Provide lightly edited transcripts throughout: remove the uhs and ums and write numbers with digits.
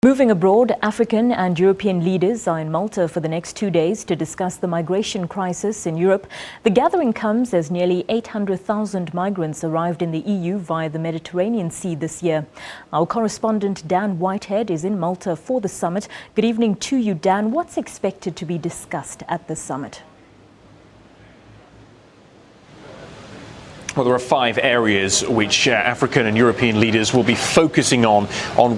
Moving abroad, African and European leaders are in Malta for the next 2 days to discuss the migration crisis in Europe. The gathering comes as nearly 800,000 migrants arrived in the EU via the Mediterranean Sea this year. Our correspondent Dan Whitehead is in Malta for the summit. Good evening to you, Dan. What's expected to be discussed at the summit? Well, there are 5 areas which African and European leaders will be focusing on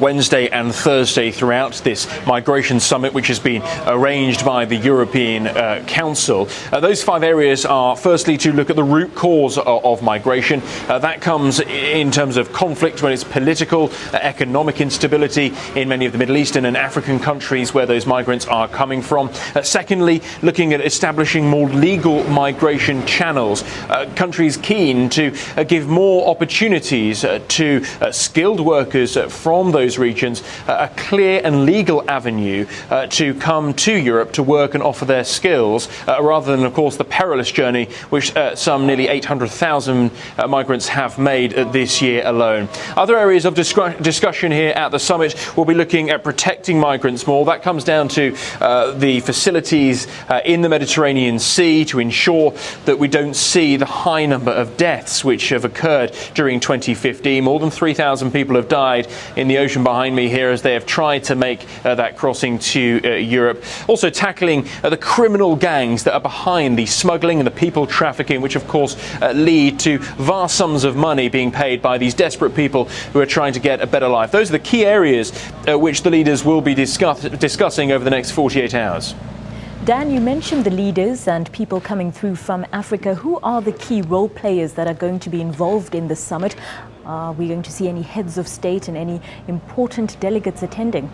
Wednesday and Thursday throughout this migration summit, which has been arranged by the European Council. Those 5 areas are, firstly, to look at the root cause of migration. That comes in terms of conflict, when it's political, economic instability in many of the Middle Eastern and African countries where those migrants are coming from. Secondly, looking at establishing more legal migration channels. Countries keen to give more opportunities to skilled workers from those regions, a clear and legal avenue to come to Europe to work and offer their skills, rather than, of course, the perilous journey which some nearly 800,000 migrants have made this year alone. Other areas of discussion here at the summit will be looking at protecting migrants more. That comes down to the facilities in the Mediterranean Sea to ensure that we don't see the high number of deaths which have occurred during 2015. More than 3,000 people have died in the ocean behind me here as they have tried to make that crossing to Europe. Also tackling the criminal gangs that are behind the smuggling and the people trafficking, which of course lead to vast sums of money being paid by these desperate people who are trying to get a better life. Those are the key areas which the leaders will be discussing over the next 48 hours. Dan, you mentioned the leaders and people coming through from Africa. Who are the key role players that are going to be involved in the summit? Are we going to see any heads of state and any important delegates attending?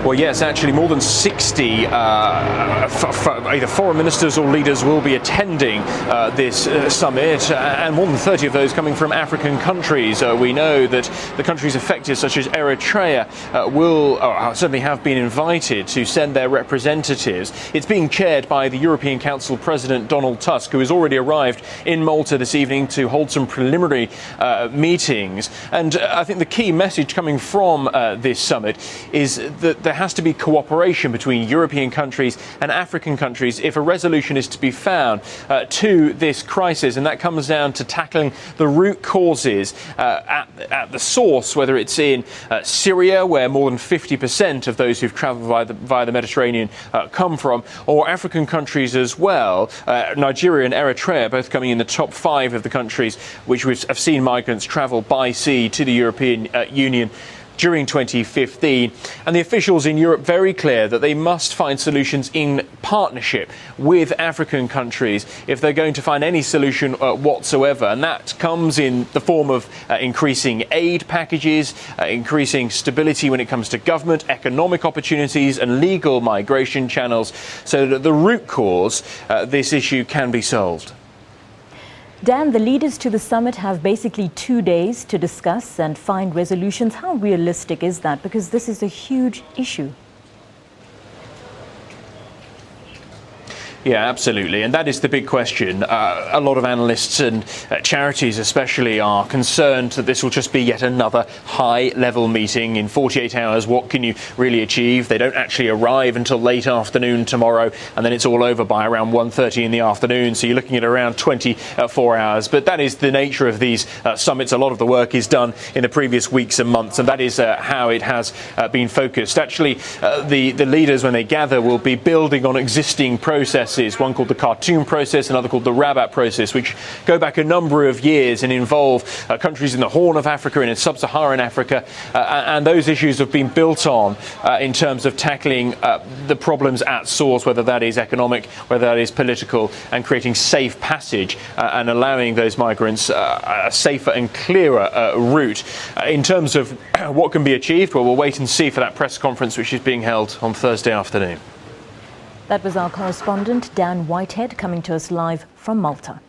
Well, yes, actually more than 60 either foreign ministers or leaders will be attending this summit, and more than 30 of those coming from African countries. We know that the countries affected, such as Eritrea, will certainly have been invited to send their representatives. It's being chaired by the European Council President Donald Tusk, who has already arrived in Malta this evening to hold some preliminary meetings. And I think the key message coming from this summit is that there has to be cooperation between European countries and African countries if a resolution is to be found to this crisis, and that comes down to tackling the root causes at the source, whether it's in Syria, where more than 50% of those who've travelled via the Mediterranean come from, or African countries as well. Nigeria and Eritrea both coming in the top 5 of the countries which have seen migrants travel by sea to the European Union during 2015, and the officials in Europe very clear that they must find solutions in partnership with African countries if they're going to find any solution whatsoever, and that comes in the form of increasing aid packages, increasing stability when it comes to government, economic opportunities and legal migration channels, so that the root cause, this issue, can be solved. Dan, the leaders to the summit have basically 2 days to discuss and find resolutions. How realistic is that? Because this is a huge issue. Yeah, absolutely. And that is the big question. A lot of analysts and charities especially are concerned that this will just be yet another high-level meeting. In 48 hours, what can you really achieve? They don't actually arrive until late afternoon tomorrow, and then it's all over by around 1:30 in the afternoon. So you're looking at around 24 hours. But that is the nature of these summits. A lot of the work is done in the previous weeks and months, and that is how it has been focused. Actually, the leaders, when they gather, will be building on existing processes. One called the Khartoum process, another called the Rabat process, which go back a number of years and involve countries in the Horn of Africa and in sub-Saharan Africa, and those issues have been built on in terms of tackling the problems at source, whether that is economic, whether that is political, and creating safe passage and allowing those migrants a safer and clearer route. In terms of what can be achieved, well, we'll wait and see for that press conference which is being held on Thursday afternoon. That was our correspondent Dan Whitehead coming to us live from Malta.